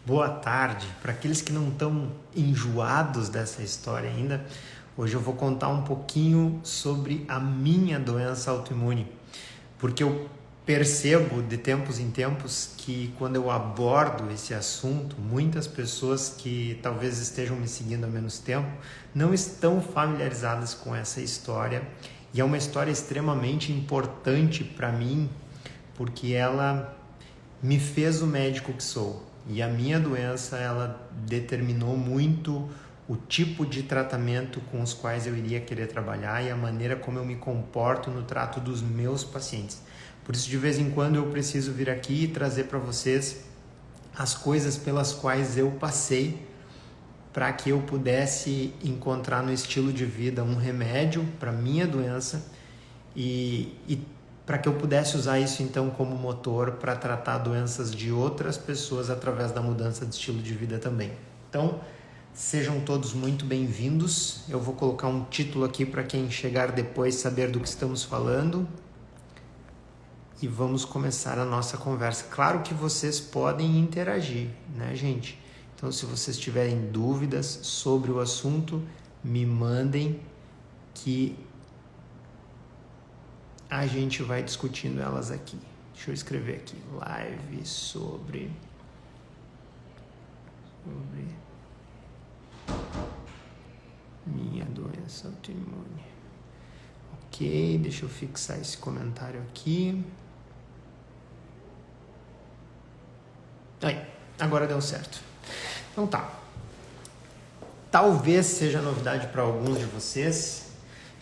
Boa tarde. Para aqueles que não estão enjoados dessa história ainda, hoje eu vou contar um pouquinho sobre a minha doença autoimune, porque eu percebo de tempos em tempos que quando eu abordo esse assunto, muitas pessoas que talvez estejam me seguindo há menos tempo não estão familiarizadas com essa história, e é uma história extremamente importante para mim, porque ela me fez o médico que sou. E a minha doença, ela determinou muito o tipo de tratamento com os quais eu iria querer trabalhar e a maneira como eu me comporto no trato dos meus pacientes. Por isso, de vez em quando, eu preciso vir aqui e trazer para vocês as coisas pelas quais eu passei para que eu pudesse encontrar no estilo de vida um remédio para minha doença e para que eu pudesse usar isso então como motor para tratar doenças de outras pessoas através da mudança de estilo de vida também. Então, sejam todos muito bem-vindos. Eu vou colocar um título aqui para quem chegar depois saber do que estamos falando. E vamos começar a nossa conversa. Claro que vocês podem interagir, né, gente? Então, se vocês tiverem dúvidas sobre o assunto, me mandem que a gente vai discutindo elas aqui. Deixa eu escrever aqui. Live sobre minha doença autoimune. Ok, deixa eu fixar esse comentário aqui. Aí, agora deu certo. Então tá. Talvez seja novidade para alguns de vocês.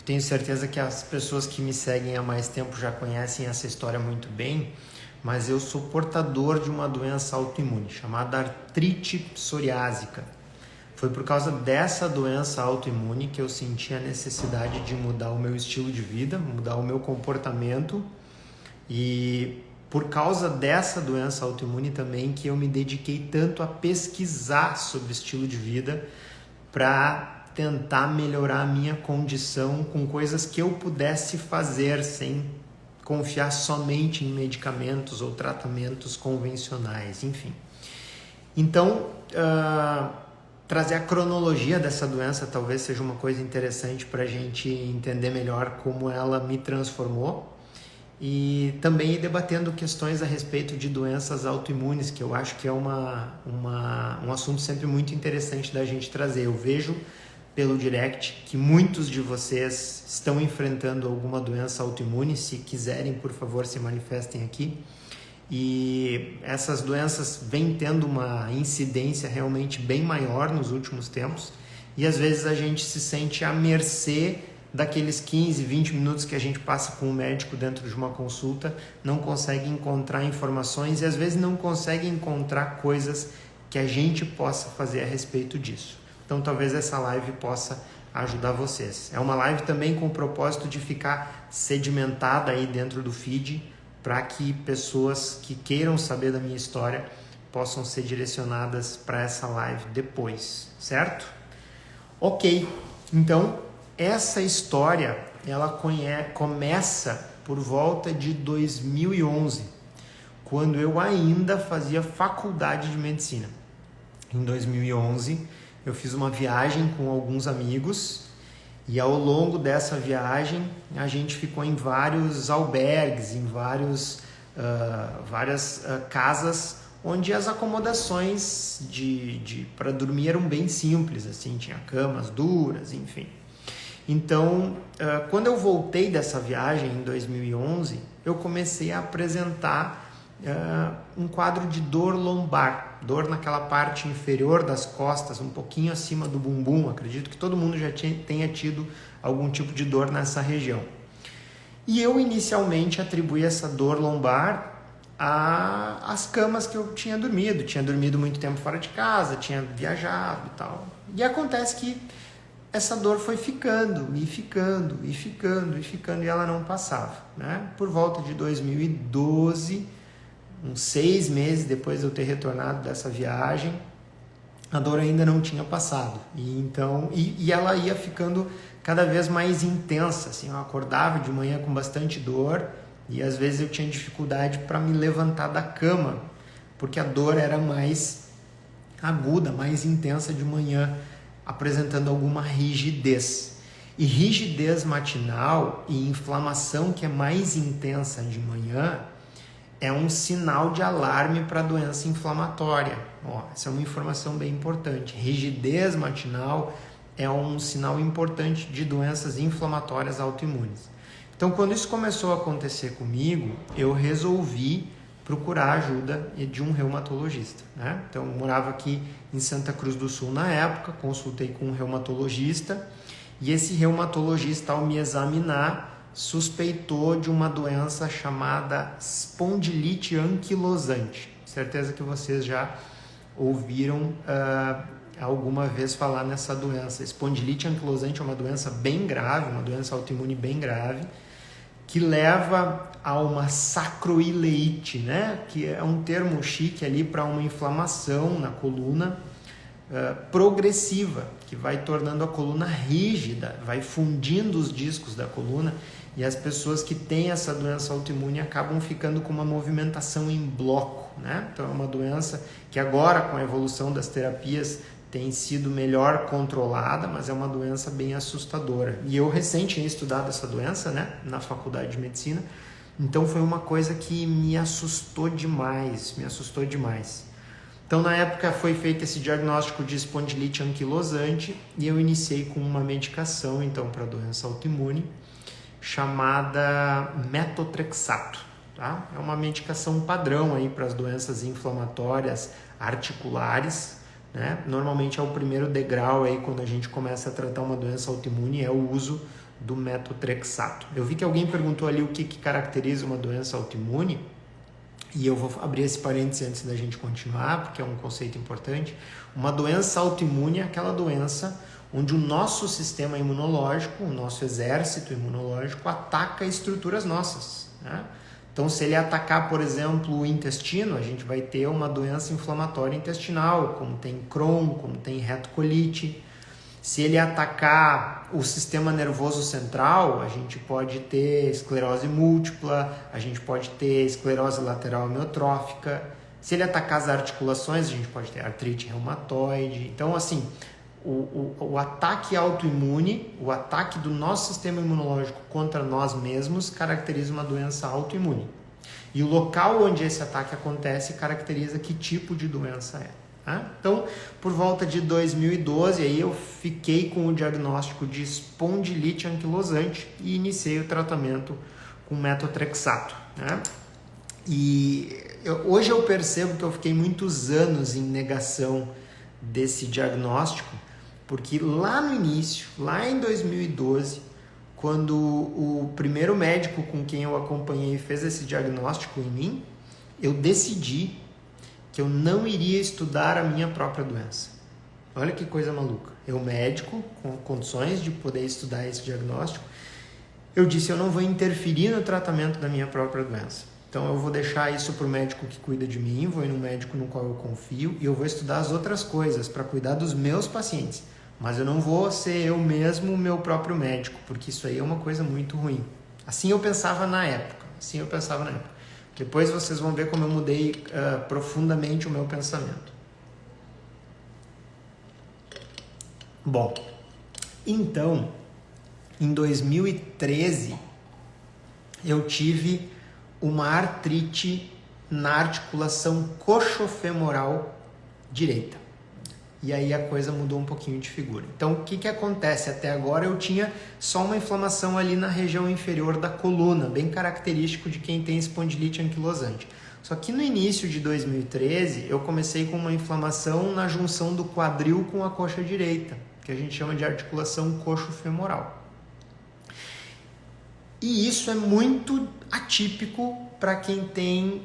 Tenho certeza que as pessoas que me seguem há mais tempo já conhecem essa história muito bem, mas eu sou portador de uma doença autoimune chamada artrite psoriásica. Foi por causa dessa doença autoimune que eu senti a necessidade de mudar o meu estilo de vida, mudar o meu comportamento, e por causa dessa doença autoimune também que eu me dediquei tanto a pesquisar sobre estilo de vida para tentar melhorar a minha condição com coisas que eu pudesse fazer sem confiar somente em medicamentos ou tratamentos convencionais, enfim. Então, trazer a cronologia dessa doença talvez seja uma coisa interessante para a gente entender melhor como ela me transformou e também ir debatendo questões a respeito de doenças autoimunes, que eu acho que é um assunto sempre muito interessante da gente trazer. Eu vejo pelo direct que muitos de vocês estão enfrentando alguma doença autoimune. Se quiserem, por favor, se manifestem aqui. E essas doenças vêm tendo uma incidência realmente bem maior nos últimos tempos, e às vezes a gente se sente à mercê daqueles 15, 20 minutos que a gente passa com o médico dentro de uma consulta, não consegue encontrar informações e às vezes não consegue encontrar coisas que a gente possa fazer a respeito disso. Então talvez essa live possa ajudar vocês. É uma live também com o propósito de ficar sedimentada aí dentro do feed, para que pessoas que queiram saber da minha história possam ser direcionadas para essa live depois, certo? Ok, então essa história ela começa por volta de 2011, quando eu ainda fazia faculdade de medicina. Em 2011 eu fiz uma viagem com alguns amigos e ao longo dessa viagem a gente ficou em vários albergues, em várias casas onde as acomodações para dormir eram bem simples, assim, tinha camas duras, enfim. Então, quando eu voltei dessa viagem em 2011, eu comecei a apresentar um quadro de dor lombar, dor naquela parte inferior das costas, um pouquinho acima do bumbum. Acredito que todo mundo já tenha tido algum tipo de dor nessa região. E eu inicialmente atribuí essa dor lombar às camas que eu tinha dormido muito tempo fora de casa, tinha viajado e tal. E acontece que essa dor foi ficando e ela não passava, né? Por volta de 2012, uns 6 meses depois de eu ter retornado dessa viagem, a dor ainda não tinha passado. E ela ia ficando cada vez mais intensa, assim, eu acordava de manhã com bastante dor e às vezes eu tinha dificuldade para me levantar da cama, porque a dor era mais aguda, mais intensa de manhã, apresentando alguma rigidez. E rigidez matinal e inflamação que é mais intensa de manhã é um sinal de alarme para doença inflamatória. Essa é uma informação bem importante. Rigidez matinal é um sinal importante de doenças inflamatórias autoimunes. Então, quando isso começou a acontecer comigo, eu resolvi procurar ajuda de um reumatologista, né? Então, eu morava aqui em Santa Cruz do Sul na época, consultei com um reumatologista e esse reumatologista, ao me examinar, suspeitou de uma doença chamada espondilite anquilosante. Certeza que vocês já ouviram alguma vez falar nessa doença. Espondilite anquilosante é uma doença bem grave, uma doença autoimune bem grave, que leva a uma sacroileite, né? Que é um termo chique ali para uma inflamação na coluna progressiva, que vai tornando a coluna rígida, vai fundindo os discos da coluna, e as pessoas que têm essa doença autoimune acabam ficando com uma movimentação em bloco, né? Então é uma doença que agora, com a evolução das terapias, tem sido melhor controlada, mas é uma doença bem assustadora. E eu recente tinha estudado essa doença, né, na faculdade de medicina, então foi uma coisa que me assustou demais. Então, na época, foi feito esse diagnóstico de espondilite anquilosante e eu iniciei com uma medicação, então, para doença autoimune, chamada metotrexato. Tá? É uma medicação padrão aí para as doenças inflamatórias articulares, né? Normalmente é o primeiro degrau aí quando a gente começa a tratar uma doença autoimune, é o uso do metotrexato. Eu vi que alguém perguntou ali o que caracteriza uma doença autoimune, e eu vou abrir esse parênteses antes da gente continuar, porque é um conceito importante. Uma doença autoimune é aquela doença onde o nosso sistema imunológico, o nosso exército imunológico, ataca estruturas nossas, né? Então, se ele atacar, por exemplo, o intestino, a gente vai ter uma doença inflamatória intestinal, como tem Crohn, como tem retocolite. Se ele atacar o sistema nervoso central, a gente pode ter esclerose múltipla, a gente pode ter esclerose lateral amiotrófica. Se ele atacar as articulações, a gente pode ter artrite reumatoide. Então, assim, o ataque autoimune, o ataque do nosso sistema imunológico contra nós mesmos caracteriza uma doença autoimune. E o local onde esse ataque acontece caracteriza que tipo de doença é. Tá? Então, por volta de 2012, aí eu fiquei com o diagnóstico de espondilite anquilosante e iniciei o tratamento com metotrexato. Né? E hoje eu percebo que eu fiquei muitos anos em negação desse diagnóstico, porque lá no início, lá em 2012, quando o primeiro médico com quem eu acompanhei fez esse diagnóstico em mim, eu decidi que eu não iria estudar a minha própria doença. Olha que coisa maluca. Eu, médico, com condições de poder estudar esse diagnóstico, eu disse, eu não vou interferir no tratamento da minha própria doença. Então eu vou deixar isso para o médico que cuida de mim, vou ir no médico no qual eu confio e eu vou estudar as outras coisas para cuidar dos meus pacientes. Mas eu não vou ser eu mesmo o meu próprio médico, porque isso aí é uma coisa muito ruim. Assim eu pensava na época. Depois vocês vão ver como eu mudei profundamente o meu pensamento. Bom, então, em 2013, eu tive uma artrite na articulação coxofemoral direita. E aí a coisa mudou um pouquinho de figura. Então, o que acontece? Até agora eu tinha só uma inflamação ali na região inferior da coluna, bem característico de quem tem espondilite anquilosante. Só que no início de 2013, eu comecei com uma inflamação na junção do quadril com a coxa direita, que a gente chama de articulação coxofemoral. E isso é muito atípico para quem tem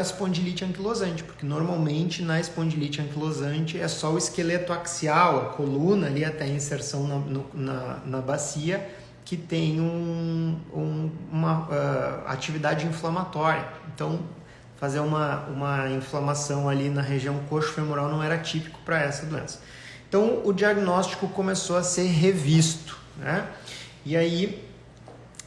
espondilite anquilosante, porque normalmente na espondilite anquilosante é só o esqueleto axial, a coluna ali até a inserção na bacia, que tem uma atividade inflamatória. Então, fazer uma inflamação ali na região coxofemoral não era típico para essa doença. Então, o diagnóstico começou a ser revisto, né? E aí,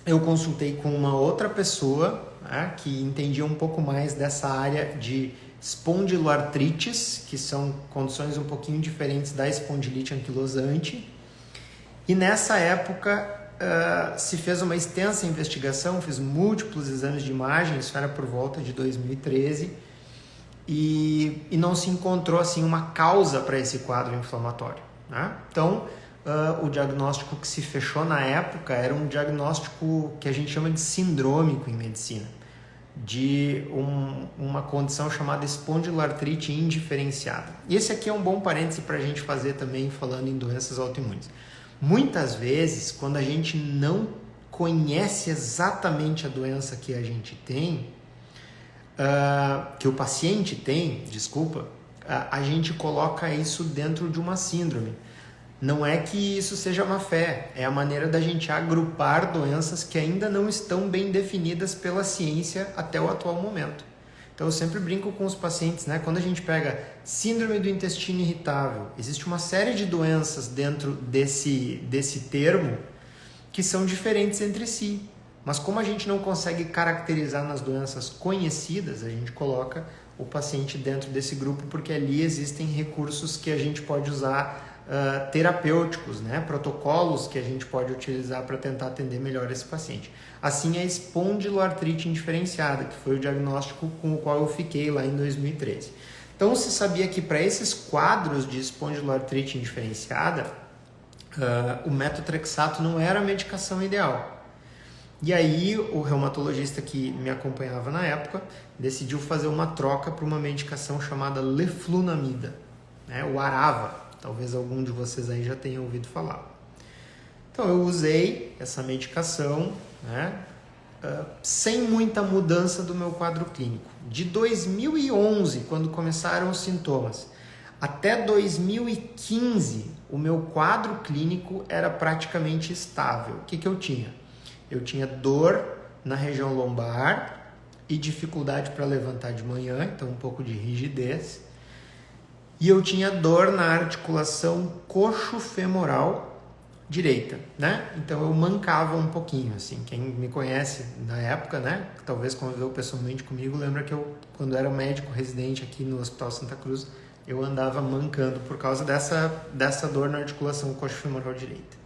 eu consultei com uma outra pessoa, né, que entendia um pouco mais dessa área de espondiloartrites, que são condições um pouquinho diferentes da espondilite anquilosante. E nessa época se fez uma extensa investigação, fiz múltiplos exames de imagem, isso era por volta de 2013, e não se encontrou assim uma causa para esse quadro inflamatório, né? Então, o diagnóstico que se fechou na época era um diagnóstico que a gente chama de sindrômico em medicina, de uma condição chamada espondiloartrite indiferenciada. E esse aqui é um bom parêntese para a gente fazer também, falando em doenças autoimunes. Muitas vezes, quando a gente não conhece exatamente a doença que a gente tem, que o paciente tem, a gente coloca isso dentro de uma síndrome. Não é que isso seja má fé, é a maneira da gente agrupar doenças que ainda não estão bem definidas pela ciência até o atual momento. Então eu sempre brinco com os pacientes, né? Quando a gente pega síndrome do intestino irritável, existe uma série de doenças dentro desse termo que são diferentes entre si. Mas como a gente não consegue caracterizar nas doenças conhecidas, a gente coloca o paciente dentro desse grupo porque ali existem recursos que a gente pode usar terapêuticos, né? Protocolos que a gente pode utilizar para tentar atender melhor esse paciente. Assim, a espondiloartrite indiferenciada, que foi o diagnóstico com o qual eu fiquei lá em 2013. Então, se sabia que para esses quadros de espondiloartrite indiferenciada, o metotrexato não era a medicação ideal. E aí, o reumatologista que me acompanhava na época decidiu fazer uma troca para uma medicação chamada leflunomida, né? O Arava. Talvez algum de vocês aí já tenha ouvido falar. Então, eu usei essa medicação, né, sem muita mudança do meu quadro clínico. De 2011, quando começaram os sintomas, até 2015, o meu quadro clínico era praticamente estável. O que eu tinha? Eu tinha dor na região lombar e dificuldade para levantar de manhã, então um pouco de rigidez. E eu tinha dor na articulação coxo-femoral direita, né? Então eu mancava um pouquinho, assim. Quem me conhece na época, né? Talvez conviveu pessoalmente comigo, lembra que eu, quando era médico residente aqui no Hospital Santa Cruz, eu andava mancando por causa dessa dor na articulação coxo-femoral direita.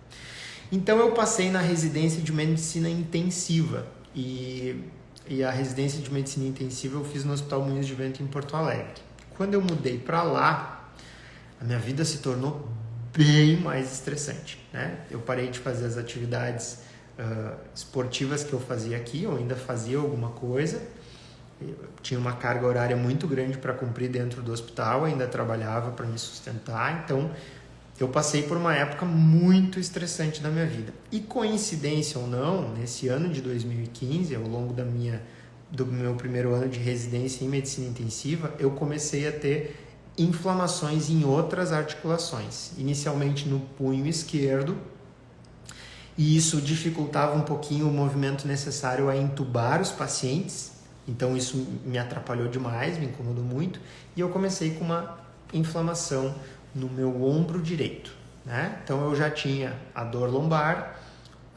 Então eu passei na residência de medicina intensiva e a residência de medicina intensiva eu fiz no Hospital Moinhos de Vento em Porto Alegre. Quando eu mudei para lá, a minha vida se tornou bem mais estressante, né? Eu parei de fazer as atividades esportivas que eu fazia aqui, eu ainda fazia alguma coisa, eu tinha uma carga horária muito grande para cumprir dentro do hospital, ainda trabalhava para me sustentar, então eu passei por uma época muito estressante da minha vida. E coincidência ou não, nesse ano de 2015, ao longo do meu primeiro ano de residência em medicina intensiva, eu comecei a ter inflamações em outras articulações, inicialmente no punho esquerdo, e isso dificultava um pouquinho o movimento necessário a intubar os pacientes, então isso me atrapalhou demais, me incomodou muito, e eu comecei com uma inflamação no meu ombro direito, né? Então eu já tinha a dor lombar,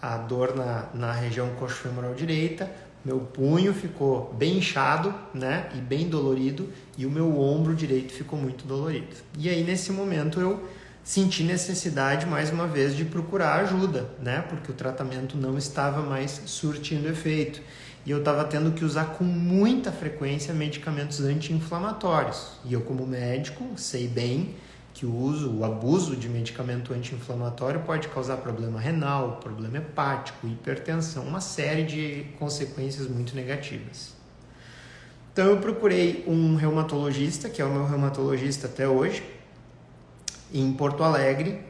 a dor na região coxo-femoral direita, meu punho ficou bem inchado, né, e bem dolorido, e o meu ombro direito ficou muito dolorido. E aí, nesse momento, eu senti necessidade, mais uma vez, de procurar ajuda, né, porque o tratamento não estava mais surtindo efeito. E eu estava tendo que usar com muita frequência medicamentos anti-inflamatórios. E eu, como médico, sei bem que o abuso de medicamento anti-inflamatório pode causar problema renal, problema hepático, hipertensão, uma série de consequências muito negativas. Então eu procurei um reumatologista, que é o meu reumatologista até hoje, em Porto Alegre,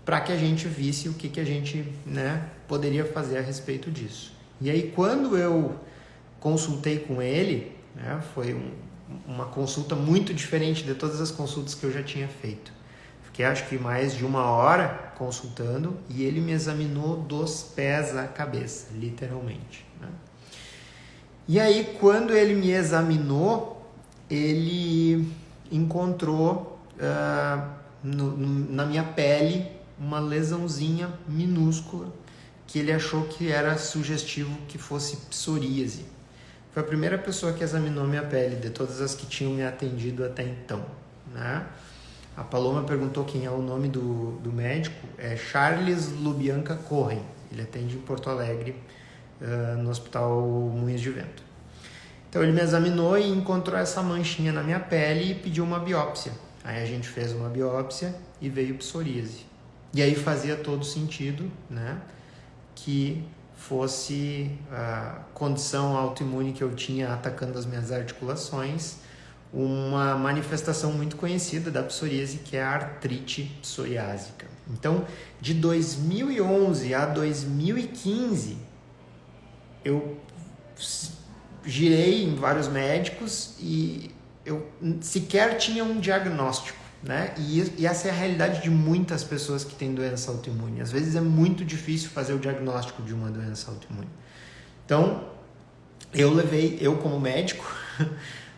para que a gente visse o que a gente, né, poderia fazer a respeito disso. E aí quando eu consultei com ele, né, foi uma consulta muito diferente de todas as consultas que eu já tinha feito. Fiquei acho que mais de 1 hora consultando e ele me examinou dos pés à cabeça, literalmente, né? E aí quando ele me examinou, ele encontrou na minha pele uma lesãozinha minúscula que ele achou que era sugestivo que fosse psoríase. foi a primeira pessoa que examinou minha pele, de todas as que tinham me atendido até então, né? A Paloma perguntou quem é o nome do médico, é Charles Lubianca Corren, ele atende em Porto Alegre, no Hospital Moinhos de Vento. Então ele me examinou e encontrou essa manchinha na minha pele e pediu uma biópsia. Aí a gente fez uma biópsia e veio psoríase. E aí fazia todo sentido, né, que fosse a condição autoimune que eu tinha atacando as minhas articulações, uma manifestação muito conhecida da psoríase, que é a artrite psoriásica. Então, de 2011 a 2015, eu girei em vários médicos e eu sequer tinha um diagnóstico, né? E essa é a realidade de muitas pessoas que têm doença autoimune. Às vezes é muito difícil fazer o diagnóstico de uma doença autoimune. Então, eu como médico,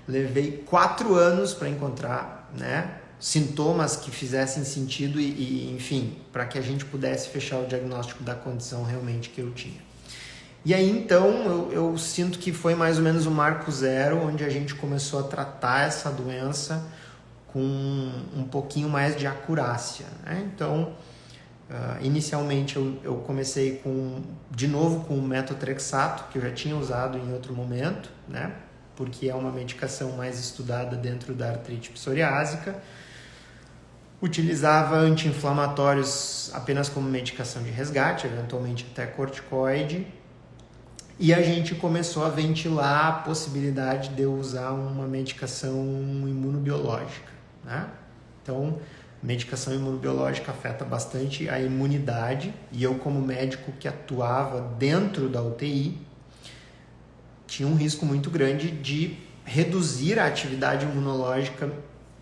levei 4 anos para encontrar, né, sintomas que fizessem sentido e enfim, para que a gente pudesse fechar o diagnóstico da condição realmente que eu tinha. E aí, então, eu sinto que foi mais ou menos o marco zero, onde a gente começou a tratar essa doença com um pouquinho mais de acurácia, né? Então, inicialmente eu comecei de novo com o metotrexato, que eu já tinha usado em outro momento, né? Porque é uma medicação mais estudada dentro da artrite psoriásica. Utilizava anti-inflamatórios apenas como medicação de resgate, eventualmente até corticoide. E a gente começou a ventilar a possibilidade de eu usar uma medicação imunobiológica, né? Então, medicação imunobiológica afeta bastante a imunidade, e eu, como médico que atuava dentro da UTI, tinha um risco muito grande de reduzir a atividade imunológica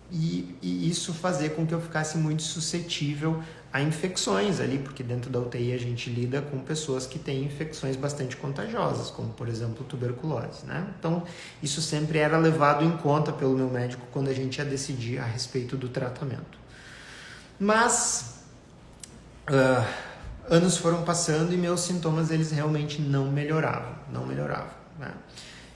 e isso fazer com que eu ficasse muito suscetível a infecções ali, porque dentro da UTI a gente lida com pessoas que têm infecções bastante contagiosas, como por exemplo tuberculose, né? Então isso sempre era levado em conta pelo meu médico quando a gente ia decidir a respeito do tratamento. Mas anos foram passando e meus sintomas eles realmente não melhoravam, né?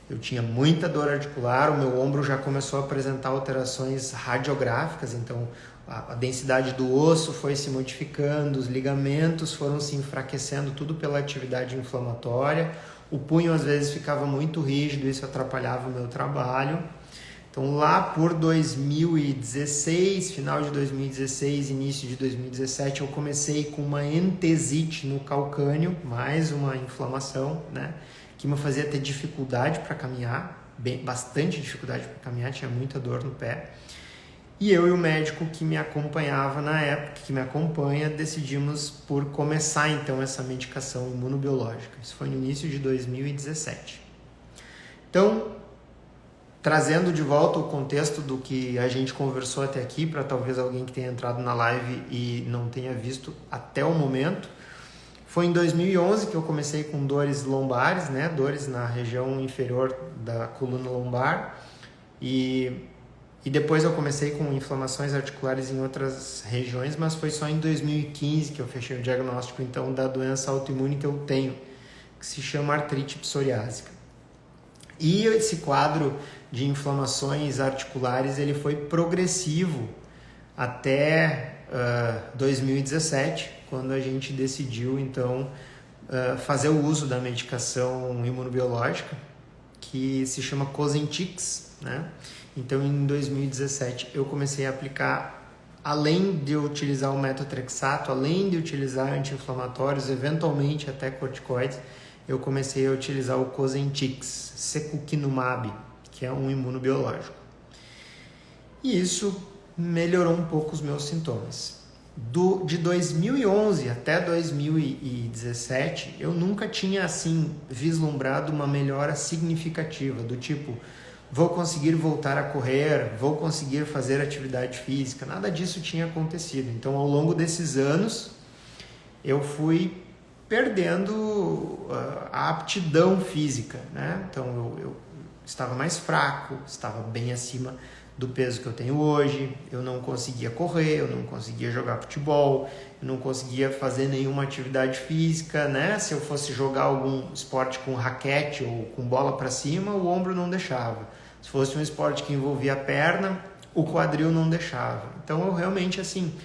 Eu tinha muita dor articular, o meu ombro já começou a apresentar alterações radiográficas, então a densidade do osso foi se modificando, os ligamentos foram se enfraquecendo, tudo pela atividade inflamatória. O punho às vezes ficava muito rígido, isso atrapalhava o meu trabalho. Então lá por 2016, final de 2016, início de 2017, eu comecei com uma entesite no calcâneo, mais uma inflamação, né, que me fazia ter dificuldade para caminhar, bastante dificuldade para caminhar, tinha muita dor no pé. E eu e o médico que me acompanhava na época, que me acompanha, decidimos por começar então essa medicação imunobiológica. Isso foi no início de 2017. Então, trazendo de volta o contexto do que a gente conversou até aqui, para talvez alguém que tenha entrado na live e não tenha visto até o momento, foi em 2011 que eu comecei com dores lombares, né? Dores na região inferior da coluna lombar e depois eu comecei com inflamações articulares em outras regiões, mas foi só em 2015 que eu fechei o diagnóstico então da doença autoimune que eu tenho, que se chama artrite psoriásica. E esse quadro de inflamações articulares ele foi progressivo até 2017, quando a gente decidiu então fazer o uso da medicação imunobiológica que se chama Cosentyx, né? Então em 2017 eu comecei a aplicar, além de utilizar o metotrexato, além de utilizar anti-inflamatórios, eventualmente até corticoides, eu comecei a utilizar o Cosentyx, secukinumab, que é um imunobiológico. E isso melhorou um pouco os meus sintomas. De 2011 até 2017, eu nunca tinha assim vislumbrado uma melhora significativa, do tipo, vou conseguir voltar a correr, vou conseguir fazer atividade física, nada disso tinha acontecido. Então, ao longo desses anos, eu fui perdendo a aptidão física, né? Então, eu estava mais fraco, estava bem acima do peso que eu tenho hoje, eu não conseguia correr, eu não conseguia jogar futebol, eu não conseguia fazer nenhuma atividade física, né? Se eu fosse jogar algum esporte com raquete ou com bola para cima, o ombro não deixava. Se fosse um esporte que envolvia a perna, o quadril não deixava. Então eu realmente, assim,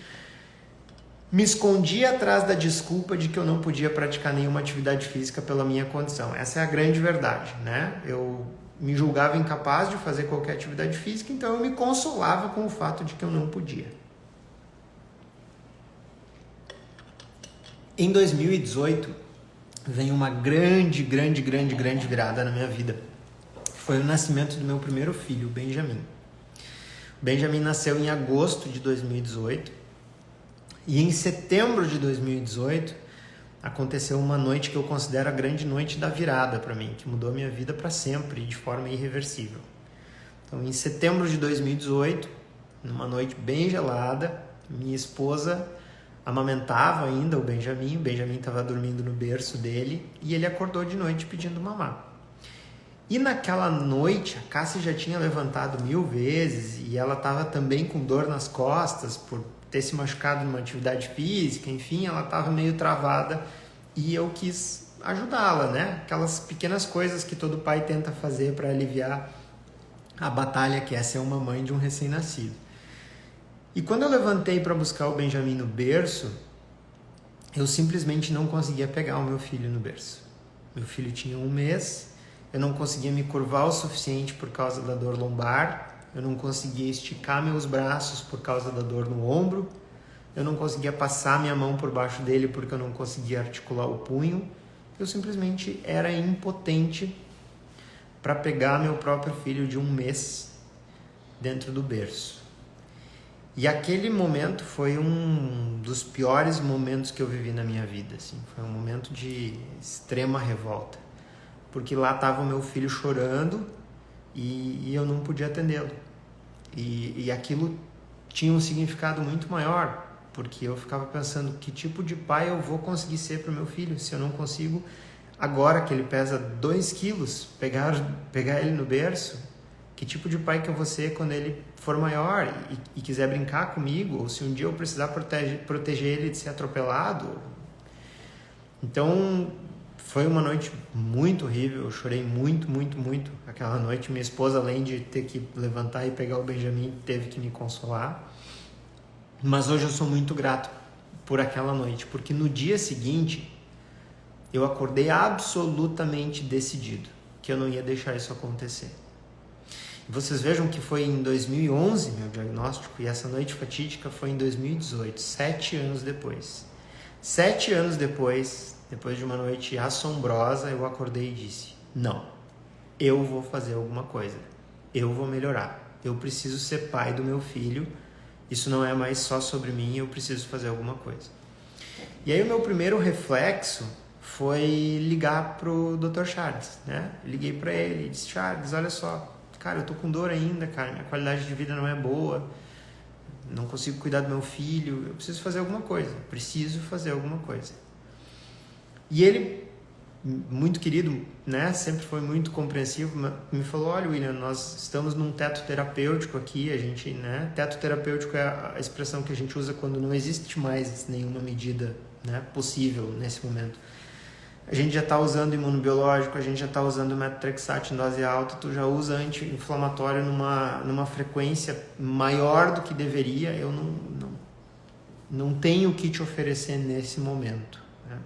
me escondia atrás da desculpa de que eu não podia praticar nenhuma atividade física pela minha condição. Essa é a grande verdade, né? Eu me julgava incapaz de fazer qualquer atividade física, então eu me consolava com o fato de que eu não podia. Em 2018, vem uma grande virada na minha vida. Foi o nascimento do meu primeiro filho, o Benjamin. O Benjamin nasceu em agosto de 2018 e em setembro de 2018 aconteceu uma noite que eu considero a grande noite da virada para mim, que mudou a minha vida para sempre, de forma irreversível. Então, em setembro de 2018, numa noite bem gelada, minha esposa amamentava ainda o Benjamin estava dormindo no berço dele e ele acordou de noite pedindo mamar. E naquela noite, a Cássia já tinha levantado 1000 vezes e ela estava também com dor nas costas por ter se machucado numa atividade física, enfim, ela estava meio travada e eu quis ajudá-la, né? Aquelas pequenas coisas que todo pai tenta fazer para aliviar a batalha que é ser uma mãe de um recém-nascido. E quando eu levantei para buscar o Benjamin no berço, eu simplesmente não conseguia pegar o meu filho no berço. Meu filho tinha 1 mês, eu não conseguia me curvar o suficiente por causa da dor lombar, eu não conseguia esticar meus braços por causa da dor no ombro, eu não conseguia passar minha mão por baixo dele porque eu não conseguia articular o punho, eu simplesmente era impotente para pegar meu próprio filho de 1 mês dentro do berço. E aquele momento foi um dos piores momentos que eu vivi na minha vida, assim. Foi um momento de extrema revolta, porque lá estava o meu filho chorando e eu não podia atendê-lo. E aquilo tinha um significado muito maior, porque eu ficava pensando que tipo de pai eu vou conseguir ser para o meu filho, se eu não consigo, agora que ele pesa 2 quilos, pegar ele no berço. Que tipo de pai que eu vou ser quando ele for maior e quiser brincar comigo, ou se um dia eu precisar proteger ele de ser atropelado. Então, foi uma noite muito horrível, eu chorei muito aquela noite. Minha esposa, além de ter que levantar e pegar o Benjamin, teve que me consolar. Mas hoje eu sou muito grato por aquela noite, porque no dia seguinte eu acordei absolutamente decidido que eu não ia deixar isso acontecer. Vocês vejam que foi em 2011 meu diagnóstico e essa noite fatídica foi em 2018, 7 anos depois. 7 anos depois de uma noite assombrosa, eu acordei e disse: não, eu vou fazer alguma coisa, eu vou melhorar, eu preciso ser pai do meu filho, isso não é mais só sobre mim, eu preciso fazer alguma coisa. E aí o meu primeiro reflexo foi ligar pro Dr. Charles, né? Liguei para ele e disse: Charles, olha só, cara, eu tô com dor ainda, cara, minha qualidade de vida não é boa, não consigo cuidar do meu filho, eu preciso fazer alguma coisa, E ele, muito querido, né, sempre foi muito compreensivo, me falou: olha, William, nós estamos num teto terapêutico aqui, a gente, né, teto terapêutico é a expressão que a gente usa quando não existe mais nenhuma medida, né, possível nesse momento. A gente já está usando imunobiológico, a gente já está usando metotrexate em dose alta, tu já usa anti-inflamatório numa frequência maior do que deveria, eu não tenho o que te oferecer nesse momento. Né?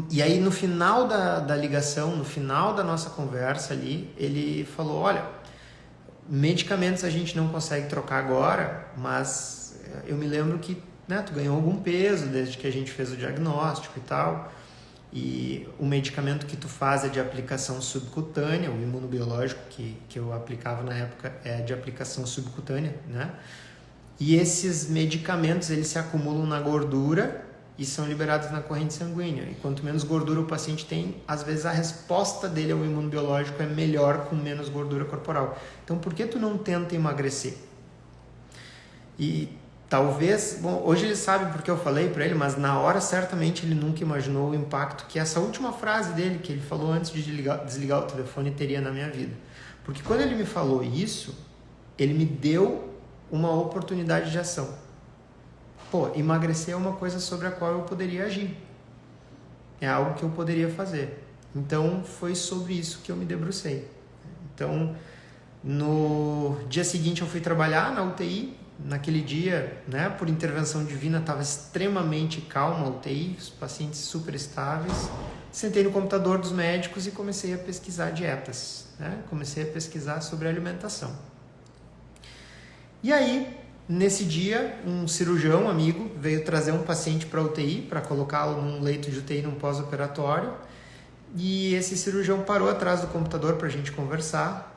E aí no final da ligação, no final da nossa conversa ali, ele falou: olha, medicamentos a gente não consegue trocar agora, mas eu me lembro que, né, tu ganhou algum peso desde que a gente fez o diagnóstico e tal, e o medicamento que tu faz é de aplicação subcutânea, o imunobiológico que eu aplicava na época é de aplicação subcutânea, né? E esses medicamentos, eles se acumulam na gordura e são liberados na corrente sanguínea, e quanto menos gordura o paciente tem, às vezes a resposta dele ao imunobiológico é melhor com menos gordura corporal. Então por que tu não tenta emagrecer? E talvez, bom, hoje ele sabe porque eu falei para ele, mas na hora certamente ele nunca imaginou o impacto que essa última frase dele, que ele falou antes de desligar o telefone, teria na minha vida. Porque quando ele me falou isso, ele me deu uma oportunidade de ação. Pô, emagrecer é uma coisa sobre a qual eu poderia agir. É algo que eu poderia fazer. Então, foi sobre isso que eu me debrucei. Então, no dia seguinte eu fui trabalhar na UTI. Naquele dia, né, por intervenção divina, estava extremamente calma a UTI, os pacientes super estáveis. Sentei no computador dos médicos e comecei a pesquisar dietas, né? Comecei a pesquisar sobre alimentação. E aí, nesse dia, um cirurgião amigo veio trazer um paciente para a UTI, para colocá-lo num leito de UTI num pós-operatório. E esse cirurgião parou atrás do computador para a gente conversar.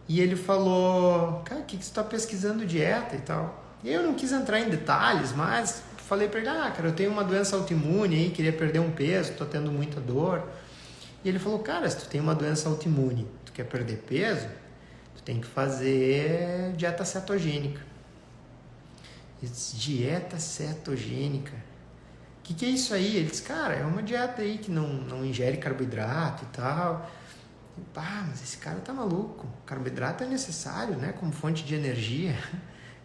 E ele falou, cara, o que você está pesquisando dieta e tal? E eu não quis entrar em detalhes, mas falei para ele, cara, eu tenho uma doença autoimune aí, queria perder um peso, estou tendo muita dor. E ele falou, cara, se tu tem uma doença autoimune, tu quer perder peso, tu tem que fazer dieta cetogênica. Eu disse, dieta cetogênica? O que é isso aí? Ele disse, cara, é uma dieta aí que não ingere carboidrato e tal. Mas esse cara tá maluco. Carboidrato é necessário, né? Como fonte de energia.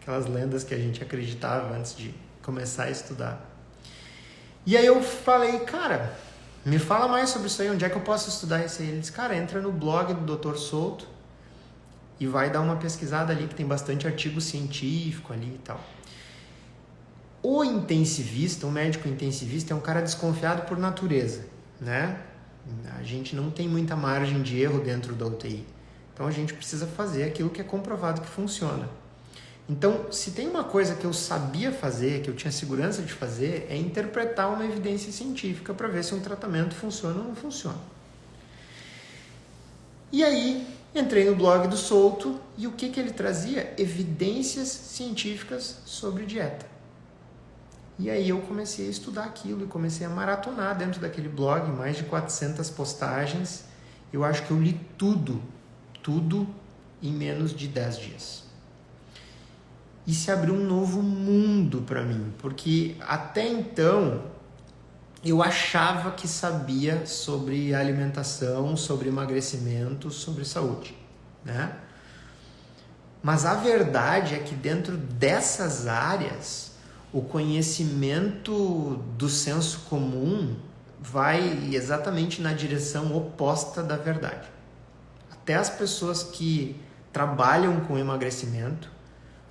Aquelas lendas que a gente acreditava antes de começar a estudar. E aí eu falei, cara, me fala mais sobre isso aí. Onde é que eu posso estudar isso aí? Ele disse, cara, entra no blog do Dr. Souto e vai dar uma pesquisada ali que tem bastante artigo científico ali e tal. O intensivista, o médico intensivista é um cara desconfiado por natureza, né? A gente não tem muita margem de erro dentro da UTI. Então a gente precisa fazer aquilo que é comprovado que funciona. Então, se tem uma coisa que eu sabia fazer, que eu tinha segurança de fazer, é interpretar uma evidência científica para ver se um tratamento funciona ou não funciona. E aí, entrei no blog do Souto e o que ele trazia? Evidências científicas sobre dieta. E aí eu comecei a estudar aquilo e comecei a maratonar dentro daquele blog, mais de 400 postagens. Eu acho que eu li tudo em menos de 10 dias. E se abriu um novo mundo para mim, porque até então eu achava que sabia sobre alimentação, sobre emagrecimento, sobre saúde, né? Mas a verdade é que dentro dessas áreas o conhecimento do senso comum vai exatamente na direção oposta da verdade. Até as pessoas que trabalham com emagrecimento,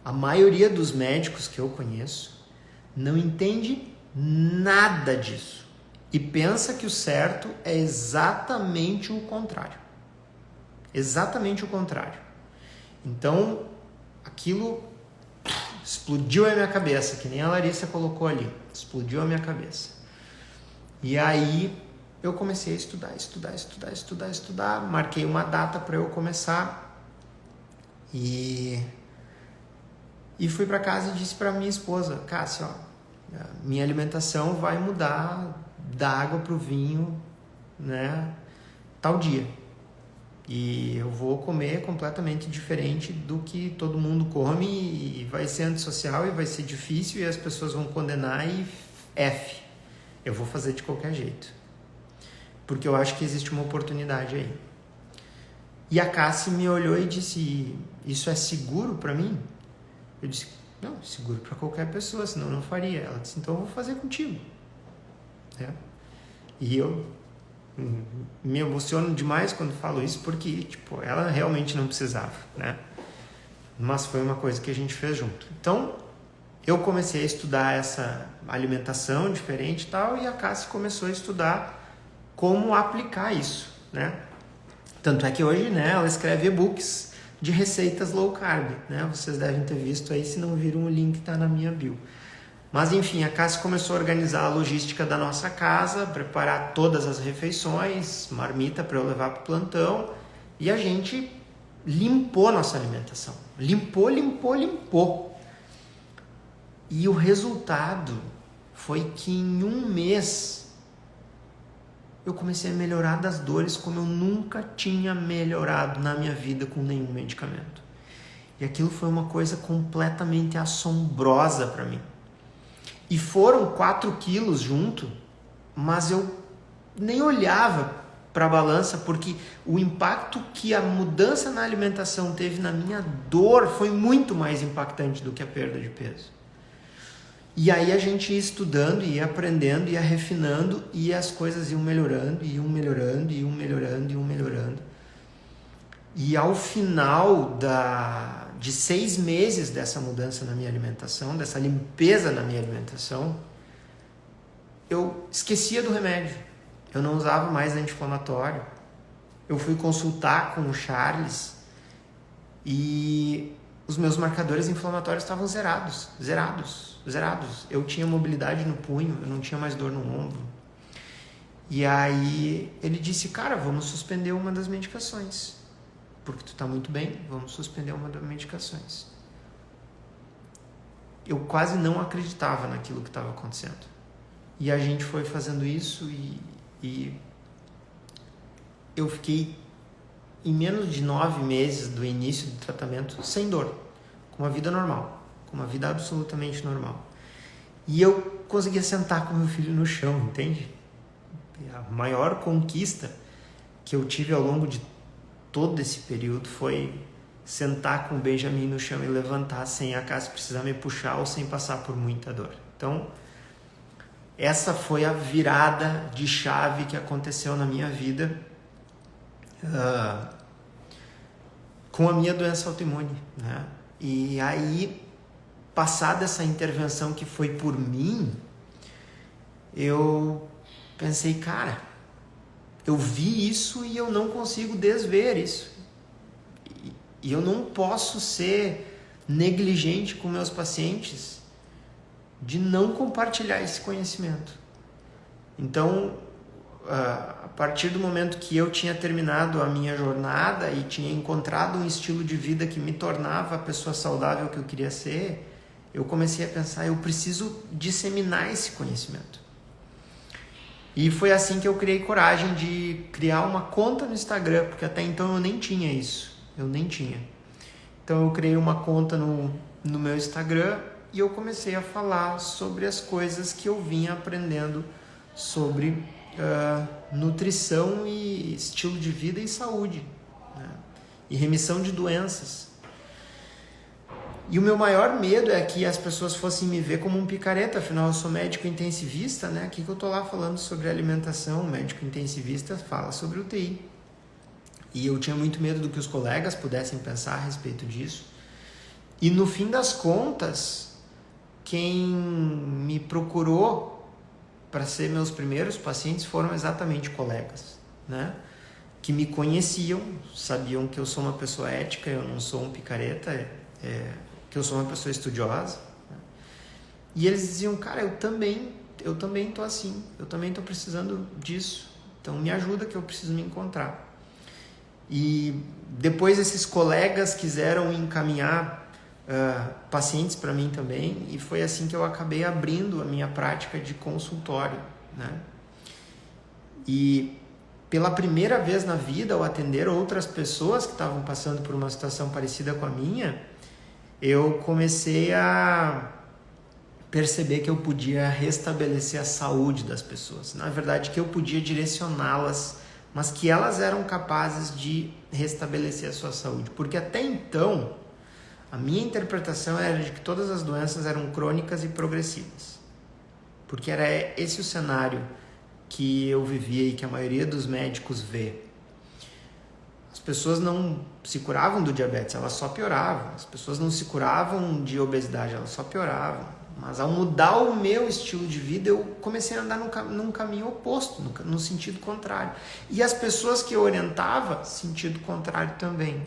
a maioria dos médicos que eu conheço, não entende nada disso e pensa que o certo é exatamente o contrário. Exatamente o contrário. Então, aquilo explodiu a minha cabeça, que nem a Larissa colocou ali. Explodiu a minha cabeça. E aí eu comecei a estudar. Marquei uma data para eu começar. E fui para casa e disse para minha esposa, Cássia, minha alimentação vai mudar da água para o vinho, né, tal dia. E eu vou comer completamente diferente do que todo mundo come e vai ser antissocial e vai ser difícil e as pessoas vão condenar e eu vou fazer de qualquer jeito. Porque eu acho que existe uma oportunidade aí. E a Cássia me olhou e disse, isso é seguro para mim? Eu disse, não, seguro para qualquer pessoa, senão eu não faria. Ela disse, então eu vou fazer contigo. E eu me emociono demais quando falo isso, porque ela realmente não precisava, né? Mas foi uma coisa que a gente fez junto. Então, eu comecei a estudar essa alimentação diferente e tal, e a Cássia começou a estudar como aplicar isso, né? Tanto é que hoje, né, ela escreve e-books de receitas low carb, né? Vocês devem ter visto aí, se não viram, o link está na minha bio. Mas enfim, a Cássia começou a organizar a logística da nossa casa, preparar todas as refeições, marmita para eu levar para o plantão, e a gente limpou a nossa alimentação. Limpou. E o resultado foi que em um mês eu comecei a melhorar das dores como eu nunca tinha melhorado na minha vida com nenhum medicamento. E aquilo foi uma coisa completamente assombrosa para mim. E foram 4 quilos junto, mas eu nem olhava para a balança, porque o impacto que a mudança na alimentação teve na minha dor foi muito mais impactante do que a perda de peso. E aí a gente ia estudando, ia aprendendo, ia refinando, e as coisas iam melhorando, iam melhorando, iam melhorando, iam melhorando. E ao final de 6 meses dessa mudança na minha alimentação, dessa limpeza na minha alimentação, eu esquecia do remédio. Eu não usava mais anti-inflamatório. Eu fui consultar com o Charles e os meus marcadores inflamatórios estavam zerados. Eu tinha mobilidade no punho, eu não tinha mais dor no ombro. E aí ele disse, cara, vamos suspender uma das medicações. Porque tu tá muito bem, vamos suspender uma das medicações. Eu quase não acreditava naquilo que estava acontecendo. E a gente foi fazendo isso e eu fiquei em menos de 9 meses do início do tratamento sem dor, com uma vida normal, com uma vida absolutamente normal. E eu conseguia sentar com meu filho no chão, entende? A maior conquista que eu tive ao longo de todo esse período foi sentar com o Benjamin no chão e levantar sem a Cassie precisar me puxar ou sem passar por muita dor. Então, essa foi a virada de chave que aconteceu na minha vida com a minha doença autoimune, né? E aí, passada essa intervenção que foi por mim, eu pensei, cara, eu vi isso e eu não consigo desver isso. E eu não posso ser negligente com meus pacientes de não compartilhar esse conhecimento. Então, a partir do momento que eu tinha terminado a minha jornada e tinha encontrado um estilo de vida que me tornava a pessoa saudável que eu queria ser, eu comecei a pensar, eu preciso disseminar esse conhecimento. E foi assim que eu criei coragem de criar uma conta no Instagram, porque até então eu nem tinha isso, Então eu criei uma conta no meu Instagram e eu comecei a falar sobre as coisas que eu vinha aprendendo sobre nutrição e estilo de vida e saúde, né? E remissão de doenças. E o meu maior medo é que as pessoas fossem me ver como um picareta, afinal eu sou médico intensivista, né? Aqui que eu tô lá falando sobre alimentação, o médico intensivista fala sobre UTI. E eu tinha muito medo do que os colegas pudessem pensar a respeito disso. E no fim das contas, quem me procurou para ser meus primeiros pacientes foram exatamente colegas, né? Que me conheciam, sabiam que eu sou uma pessoa ética, eu não sou um picareta, que eu sou uma pessoa estudiosa, né? E eles diziam, cara, eu também tô assim, eu também tô precisando disso, então me ajuda que eu preciso me encontrar. E depois esses colegas quiseram encaminhar pacientes para mim também, e foi assim que eu acabei abrindo a minha prática de consultório, né? E pela primeira vez na vida, ao atender outras pessoas que estavam passando por uma situação parecida com a minha, eu comecei a perceber que eu podia restabelecer a saúde das pessoas. Na verdade, que eu podia direcioná-las, mas que elas eram capazes de restabelecer a sua saúde. Porque até então, a minha interpretação era de que todas as doenças eram crônicas e progressivas. Porque era esse o cenário que eu vivia e que a maioria dos médicos vê. As pessoas não se curavam do diabetes, elas só pioravam. As pessoas não se curavam de obesidade, elas só pioravam. Mas ao mudar o meu estilo de vida, eu comecei a andar num caminho oposto, no sentido contrário. E as pessoas que eu orientava, sentido contrário também.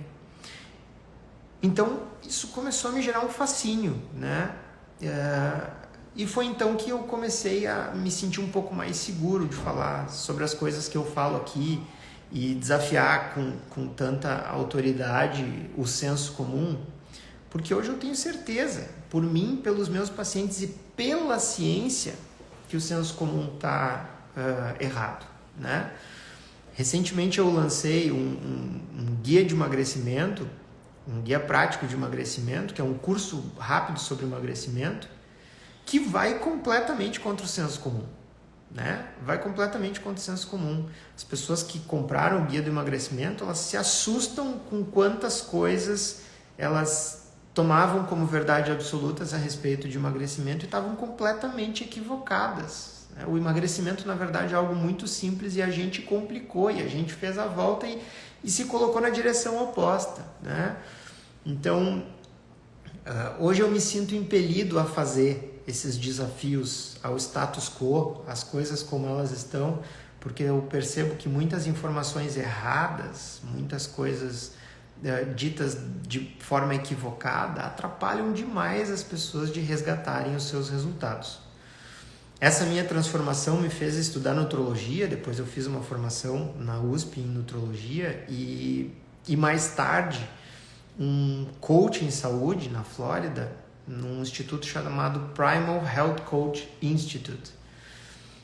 Então, isso começou a me gerar um fascínio, né? E foi então que eu comecei a me sentir um pouco mais seguro de falar sobre as coisas que eu falo aqui e desafiar com tanta autoridade o senso comum, porque hoje eu tenho certeza, por mim, pelos meus pacientes e pela ciência, que o senso comum está errado, né? Recentemente eu lancei um guia de emagrecimento, um guia prático de emagrecimento, que é um curso rápido sobre emagrecimento, que vai completamente contra o senso comum. né? Vai completamente contra o senso comum. As pessoas que compraram o guia do emagrecimento, elas se assustam com quantas coisas elas tomavam como verdade absolutas a respeito de emagrecimento e estavam completamente equivocadas. O emagrecimento, na verdade, é algo muito simples e a gente complicou, e a gente fez a volta e se colocou na direção oposta, né? Então, hoje eu me sinto impelido a fazer esses desafios ao status quo, as coisas como elas estão, porque eu percebo que muitas informações erradas, muitas coisas ditas de forma equivocada, atrapalham demais as pessoas de resgatarem os seus resultados. Essa minha transformação me fez estudar nutrologia, depois eu fiz uma formação na USP em nutrologia e mais tarde um coach em saúde na Flórida, num instituto chamado Primal Health Coach Institute,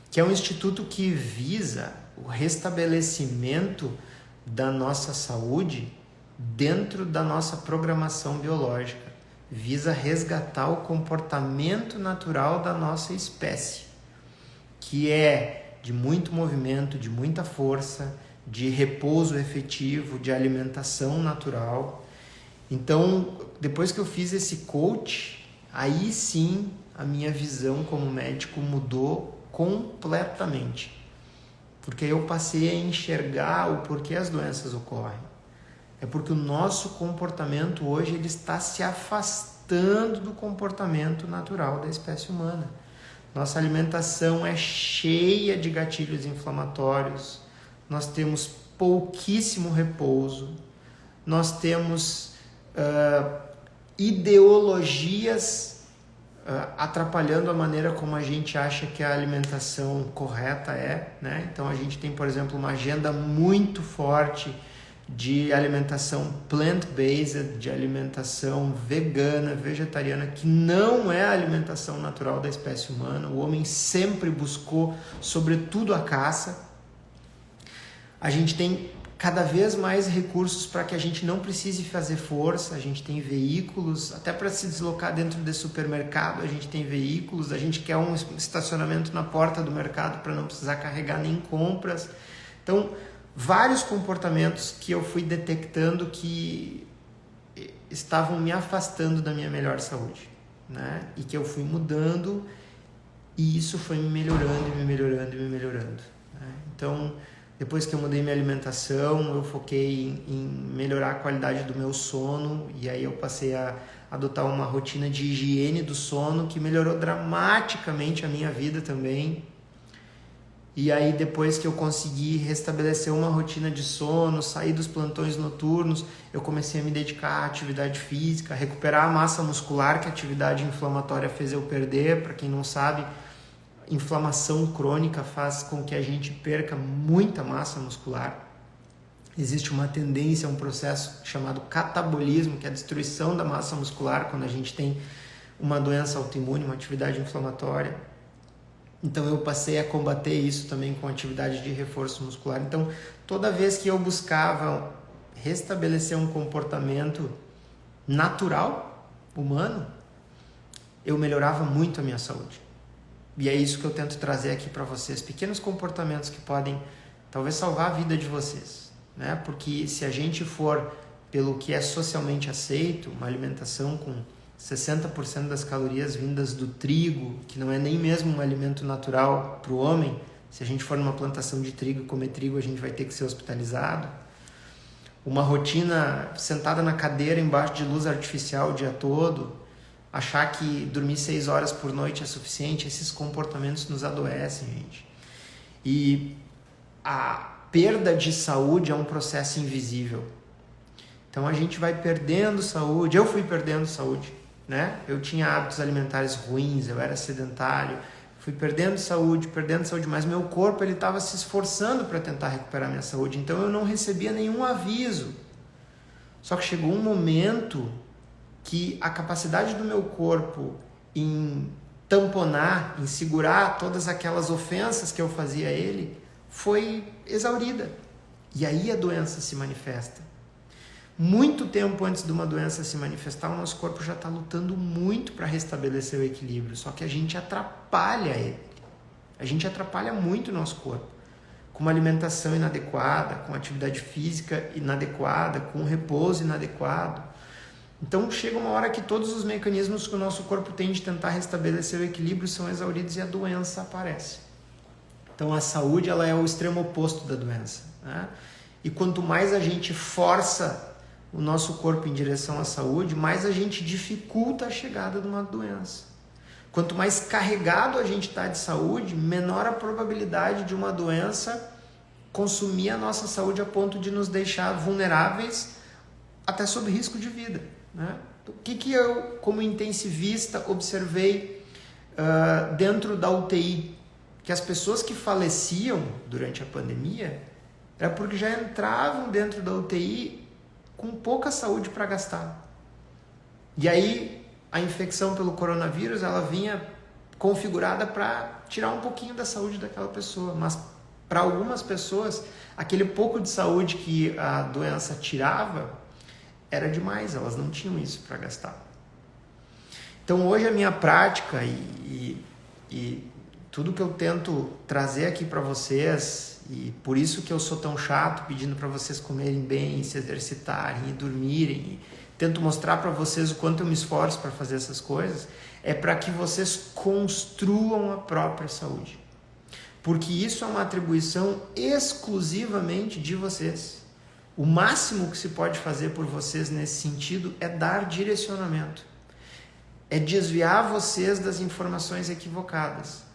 que é um instituto que visa o restabelecimento da nossa saúde dentro da nossa programação biológica, visa resgatar o comportamento natural da nossa espécie, que é de muito movimento, de muita força, de repouso efetivo, de alimentação natural. Então, depois que eu fiz esse coach, aí sim a minha visão como médico mudou completamente, porque eu passei a enxergar o porquê as doenças ocorrem. É porque o nosso comportamento hoje ele está se afastando do comportamento natural da espécie humana. Nossa alimentação é cheia de gatilhos inflamatórios, nós temos pouquíssimo repouso, nós temos ideologias atrapalhando a maneira como a gente acha que a alimentação correta é, né? Então a gente tem, por exemplo, uma agenda muito forte de alimentação plant-based, de alimentação vegana, vegetariana, que não é a alimentação natural da espécie humana. O homem sempre buscou, sobretudo, a caça. A gente tem cada vez mais recursos para que a gente não precise fazer força. A gente tem veículos, até para se deslocar dentro de supermercado, a gente tem veículos, a gente quer um estacionamento na porta do mercado para não precisar carregar nem compras. Então, vários comportamentos que eu fui detectando que estavam me afastando da minha melhor saúde, né? E que eu fui mudando e isso foi me melhorando, me melhorando, me melhorando, né? Então, depois que eu mudei minha alimentação, eu foquei em melhorar a qualidade do meu sono e aí eu passei a adotar uma rotina de higiene do sono que melhorou dramaticamente a minha vida também. E aí depois que eu consegui restabelecer uma rotina de sono, sair dos plantões noturnos, eu comecei a me dedicar à atividade física, a recuperar a massa muscular que a atividade inflamatória fez eu perder. Para quem não sabe, inflamação crônica faz com que a gente perca muita massa muscular. Existe uma tendência, um processo chamado catabolismo, que é a destruição da massa muscular quando a gente tem uma doença autoimune, uma atividade inflamatória. Então eu passei a combater isso também com atividade de reforço muscular. Então toda vez que eu buscava restabelecer um comportamento natural, humano, eu melhorava muito a minha saúde. E é isso que eu tento trazer aqui para vocês. Pequenos comportamentos que podem talvez salvar a vida de vocês, né? Porque se a gente for pelo que é socialmente aceito, uma alimentação com 60% das calorias vindas do trigo, que não é nem mesmo um alimento natural para o homem. Se a gente for numa plantação de trigo e comer trigo, a gente vai ter que ser hospitalizado. Uma rotina sentada na cadeira embaixo de luz artificial o dia todo, achar que dormir 6 horas por noite é suficiente, esses comportamentos nos adoecem, gente. E a perda de saúde é um processo invisível. Então a gente vai perdendo saúde, eu fui perdendo saúde, né? Eu tinha hábitos alimentares ruins, eu era sedentário, fui perdendo saúde, mas meu corpo ele estava se esforçando para tentar recuperar minha saúde, então eu não recebia nenhum aviso. Só que chegou um momento que a capacidade do meu corpo em tamponar, em segurar todas aquelas ofensas que eu fazia a ele, foi exaurida. E aí a doença se manifesta. Muito tempo antes de uma doença se manifestar, o nosso corpo já está lutando muito para restabelecer o equilíbrio, só que a gente atrapalha ele. A gente atrapalha muito o nosso corpo. Com uma alimentação inadequada, com atividade física inadequada, com um repouso inadequado. Então chega uma hora que todos os mecanismos que o nosso corpo tem de tentar restabelecer o equilíbrio são exauridos e a doença aparece. Então a saúde ela é o extremo oposto da doença, né? E quanto mais a gente força o nosso corpo em direção à saúde, mais a gente dificulta a chegada de uma doença. Quanto mais carregado a gente está de saúde, menor a probabilidade de uma doença consumir a nossa saúde a ponto de nos deixar vulneráveis até sob risco de vida, né? O que eu, como intensivista, observei dentro da UTI? Que as pessoas que faleciam durante a pandemia era porque já entravam dentro da UTI com pouca saúde para gastar. E aí a infecção pelo coronavírus ela vinha configurada para tirar um pouquinho da saúde daquela pessoa, mas para algumas pessoas aquele pouco de saúde que a doença tirava era demais, elas não tinham isso para gastar. Então hoje a minha prática e tudo que eu tento trazer aqui para vocês, e por isso que eu sou tão chato pedindo para vocês comerem bem, se exercitarem e dormirem, e tento mostrar para vocês o quanto eu me esforço para fazer essas coisas, é para que vocês construam a própria saúde. Porque isso é uma atribuição exclusivamente de vocês. O máximo que se pode fazer por vocês nesse sentido é dar direcionamento. É desviar vocês das informações equivocadas.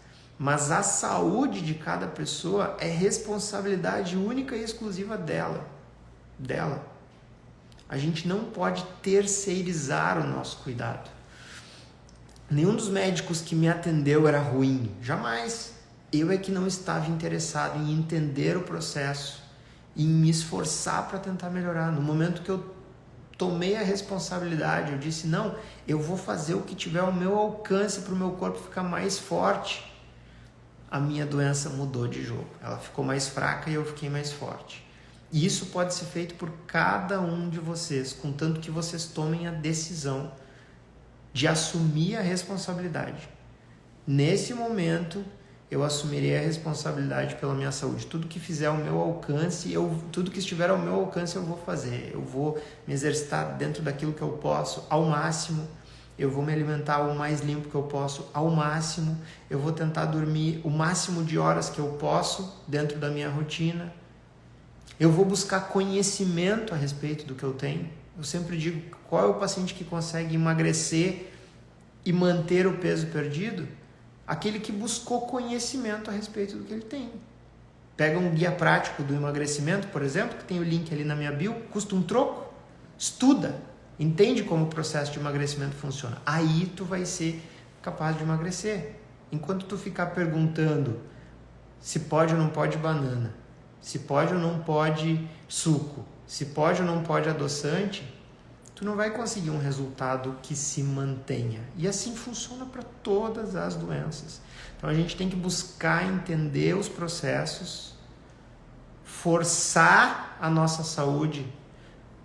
Mas a saúde de cada pessoa é responsabilidade única e exclusiva dela. A gente não pode terceirizar o nosso cuidado. Nenhum dos médicos que me atendeu era ruim, jamais. Eu é que não estava interessado em entender o processo, em me esforçar para tentar melhorar. No momento que eu tomei a responsabilidade, eu disse, não, eu vou fazer o que tiver ao meu alcance para o meu corpo ficar mais forte. A minha doença mudou de jogo. Ela ficou mais fraca e eu fiquei mais forte. E isso pode ser feito por cada um de vocês, contanto que vocês tomem a decisão de assumir a responsabilidade. Nesse momento, eu assumirei a responsabilidade pela minha saúde. Tudo que fizer ao meu alcance, tudo que estiver ao meu alcance, eu vou fazer. Eu vou me exercitar dentro daquilo que eu posso, ao máximo. Eu vou me alimentar o mais limpo que eu posso, ao máximo. Eu vou tentar dormir o máximo de horas que eu posso dentro da minha rotina. Eu vou buscar conhecimento a respeito do que eu tenho. Eu sempre digo, qual é o paciente que consegue emagrecer e manter o peso perdido? Aquele que buscou conhecimento a respeito do que ele tem. Pega um guia prático do emagrecimento, por exemplo, que tem o link ali na minha bio, custa um troco. Estuda. Entende como o processo de emagrecimento funciona. Aí tu vai ser capaz de emagrecer. Enquanto tu ficar perguntando se pode ou não pode banana, se pode ou não pode suco, se pode ou não pode adoçante, tu não vai conseguir um resultado que se mantenha. E assim funciona para todas as doenças. Então a gente tem que buscar entender os processos, forçar a nossa saúde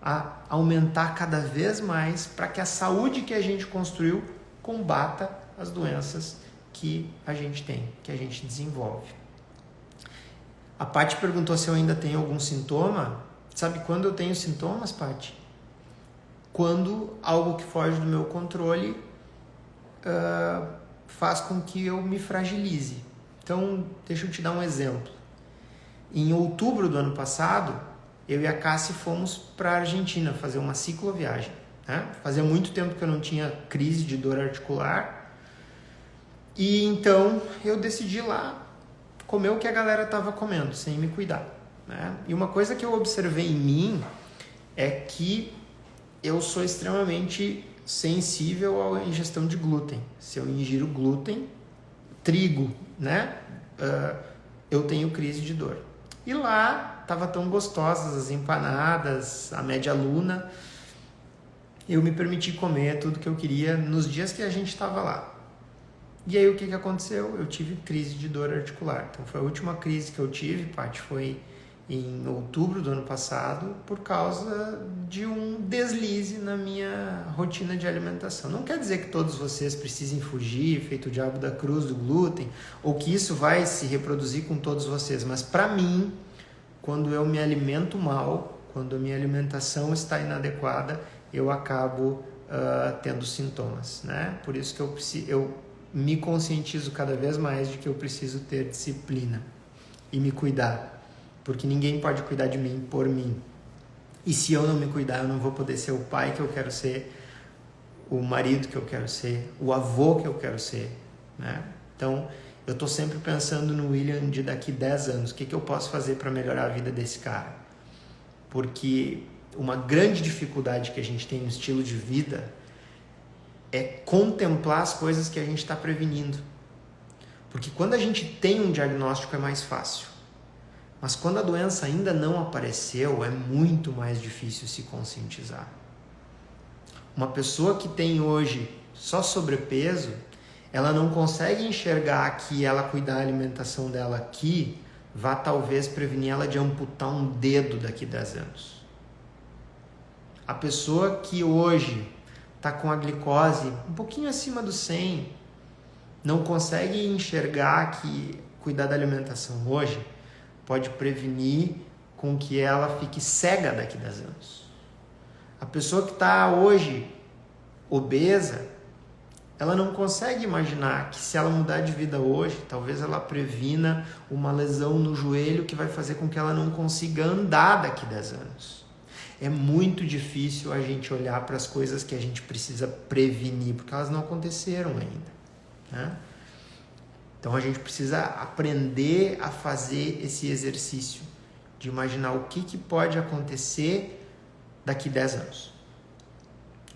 a aumentar cada vez mais para que a saúde que a gente construiu combata as doenças que a gente tem, que a gente desenvolve. A Paty perguntou se eu ainda tenho algum sintoma. Sabe quando eu tenho sintomas, Paty? Quando algo que foge do meu controle faz com que eu me fragilize. Então, deixa eu te dar um exemplo. Em outubro do ano passado, eu e a Cássia fomos para a Argentina fazer uma cicloviagem, né? Fazia muito tempo que eu não tinha crise de dor articular. E então eu decidi lá comer o que a galera estava comendo, sem me cuidar, né? E uma coisa que eu observei em mim é que eu sou extremamente sensível à ingestão de glúten. Se eu ingiro glúten, trigo, né? Eu tenho crise de dor. E lá estava tão gostosas as empanadas, a média luna. Eu me permiti comer tudo que eu queria nos dias que a gente estava lá. E aí o que aconteceu? Eu tive crise de dor articular. Então foi a última crise que eu tive, Paty, foi em outubro do ano passado por causa de um deslize na minha rotina de alimentação. Não quer dizer que todos vocês precisem fugir, feito o diabo da cruz do glúten, ou que isso vai se reproduzir com todos vocês, mas para mim, quando eu me alimento mal, quando a minha alimentação está inadequada, eu acabo tendo sintomas, né? Por isso que eu me conscientizo cada vez mais de que eu preciso ter disciplina e me cuidar. Porque ninguém pode cuidar de mim por mim. E se eu não me cuidar, eu não vou poder ser o pai que eu quero ser, o marido que eu quero ser, o avô que eu quero ser, né? Então, eu estou sempre pensando no William de daqui 10 anos. O que eu posso fazer para melhorar a vida desse cara? Porque uma grande dificuldade que a gente tem no estilo de vida é contemplar as coisas que a gente está prevenindo. Porque quando a gente tem um diagnóstico é mais fácil. Mas quando a doença ainda não apareceu, é muito mais difícil se conscientizar. Uma pessoa que tem hoje só sobrepeso, ela não consegue enxergar que ela cuidar da alimentação dela aqui vai talvez prevenir ela de amputar um dedo daqui a 10 anos. A pessoa que hoje está com a glicose um pouquinho acima do 100, não consegue enxergar que cuidar da alimentação hoje pode prevenir com que ela fique cega daqui a 10 anos. A pessoa que está hoje obesa, ela não consegue imaginar que se ela mudar de vida hoje, talvez ela previna uma lesão no joelho que vai fazer com que ela não consiga andar daqui a 10 anos. É muito difícil a gente olhar para as coisas que a gente precisa prevenir, porque elas não aconteceram ainda, né? Então a gente precisa aprender a fazer esse exercício de imaginar o que pode acontecer daqui a 10 anos.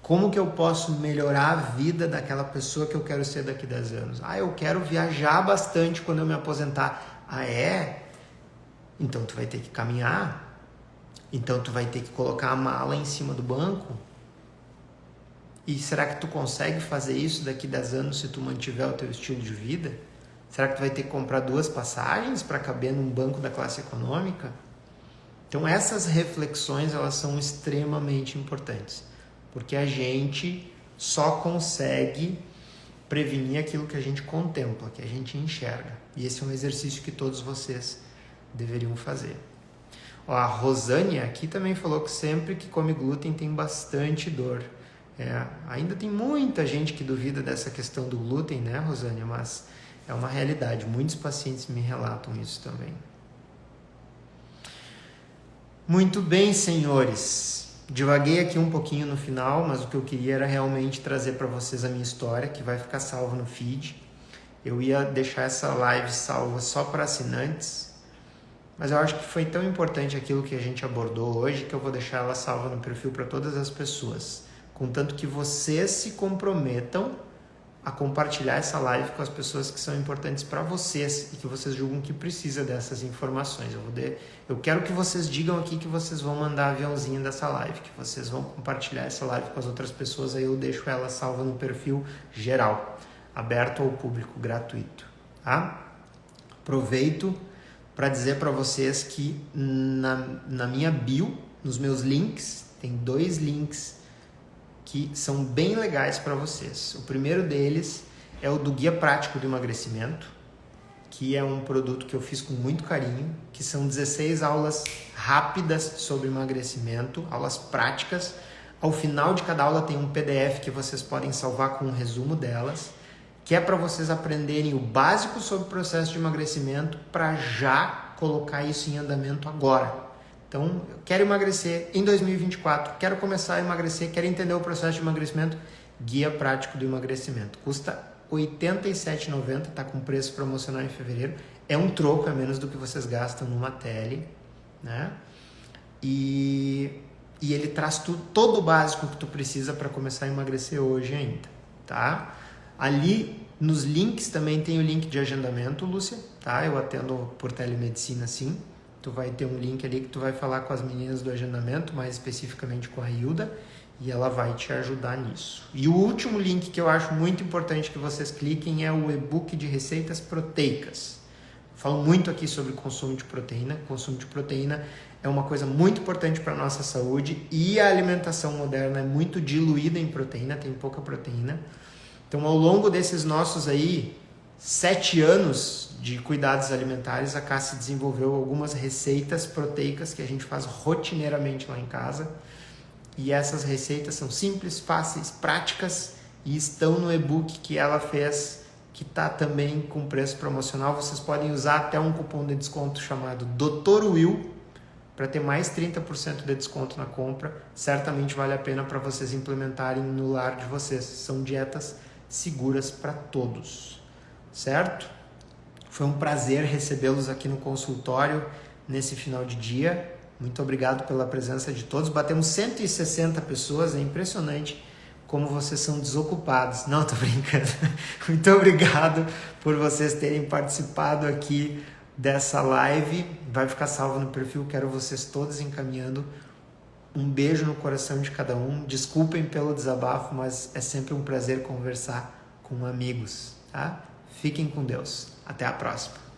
Como que eu posso melhorar a vida daquela pessoa que eu quero ser daqui a 10 anos? Eu quero viajar bastante quando eu me aposentar. É? Então tu vai ter que caminhar? Então tu vai ter que colocar a mala em cima do banco? E será que tu consegue fazer isso daqui a 10 anos se tu mantiver o teu estilo de vida? Será que tu vai ter que comprar 2 passagens para caber num banco da classe econômica? Então essas reflexões, elas são extremamente importantes, porque a gente só consegue prevenir aquilo que a gente contempla, que a gente enxerga. E esse é um exercício que todos vocês deveriam fazer. A Rosânia aqui também falou que sempre que come glúten tem bastante dor. Ainda tem muita gente que duvida dessa questão do glúten, né, Rosânia? Mas é uma realidade. Muitos pacientes me relatam isso também. Muito bem, senhores. Divaguei aqui um pouquinho no final, mas o que eu queria era realmente trazer para vocês a minha história, que vai ficar salva no feed. Eu ia deixar essa live salva só para assinantes, mas eu acho que foi tão importante aquilo que a gente abordou hoje que eu vou deixar ela salva no perfil para todas as pessoas, contanto que vocês se comprometam a compartilhar essa live com as pessoas que são importantes para vocês e que vocês julgam que precisa dessas informações. Eu quero que vocês digam aqui que vocês vão mandar aviãozinho dessa live, que vocês vão compartilhar essa live com as outras pessoas, aí eu deixo ela salva no perfil geral, aberto ao público, gratuito, tá? Aproveito para dizer para vocês que na minha bio, nos meus links, tem 2 links que são bem legais para vocês. O primeiro deles é o do Guia Prático do Emagrecimento, que é um produto que eu fiz com muito carinho, que são 16 aulas rápidas sobre emagrecimento, aulas práticas. Ao final de cada aula tem um PDF que vocês podem salvar com um resumo delas, que é para vocês aprenderem o básico sobre o processo de emagrecimento para já colocar isso em andamento agora. Então, eu quero emagrecer em 2024, quero começar a emagrecer, quero entender o processo de emagrecimento, Guia Prático do Emagrecimento. Custa R$ 87,90, está com preço promocional em fevereiro. É um troco, é menos do que vocês gastam numa tele, né? E ele traz todo o básico que tu precisa para começar a emagrecer hoje ainda, tá? Ali nos links também tem o link de agendamento, Lúcia, tá? Eu atendo por telemedicina, sim. Tu vai ter um link ali que tu vai falar com as meninas do agendamento, mais especificamente com a Hilda, e ela vai te ajudar nisso. E o último link que eu acho muito importante que vocês cliquem é o e-book de receitas proteicas. Falo muito aqui sobre consumo de proteína. Consumo de proteína é uma coisa muito importante para a nossa saúde e a alimentação moderna é muito diluída em proteína, tem pouca proteína. Então, ao longo desses nossos 7 anos de cuidados alimentares, a Cassi desenvolveu algumas receitas proteicas que a gente faz rotineiramente lá em casa. E essas receitas são simples, fáceis, práticas e estão no e-book que ela fez, que está também com preço promocional. Vocês podem usar até um cupom de desconto chamado Dr. Will para ter mais 30% de desconto na compra. Certamente vale a pena para vocês implementarem no lar de vocês. São dietas seguras para todos, certo? Foi um prazer recebê-los aqui no consultório nesse final de dia. Muito obrigado pela presença de todos. Batemos 160 pessoas, é impressionante como vocês são desocupados. Não, tô brincando. Muito obrigado por vocês terem participado aqui dessa live. Vai ficar salvo no perfil, quero vocês todos encaminhando. Um beijo no coração de cada um. Desculpem pelo desabafo, mas é sempre um prazer conversar com amigos, tá? Fiquem com Deus. Até a próxima.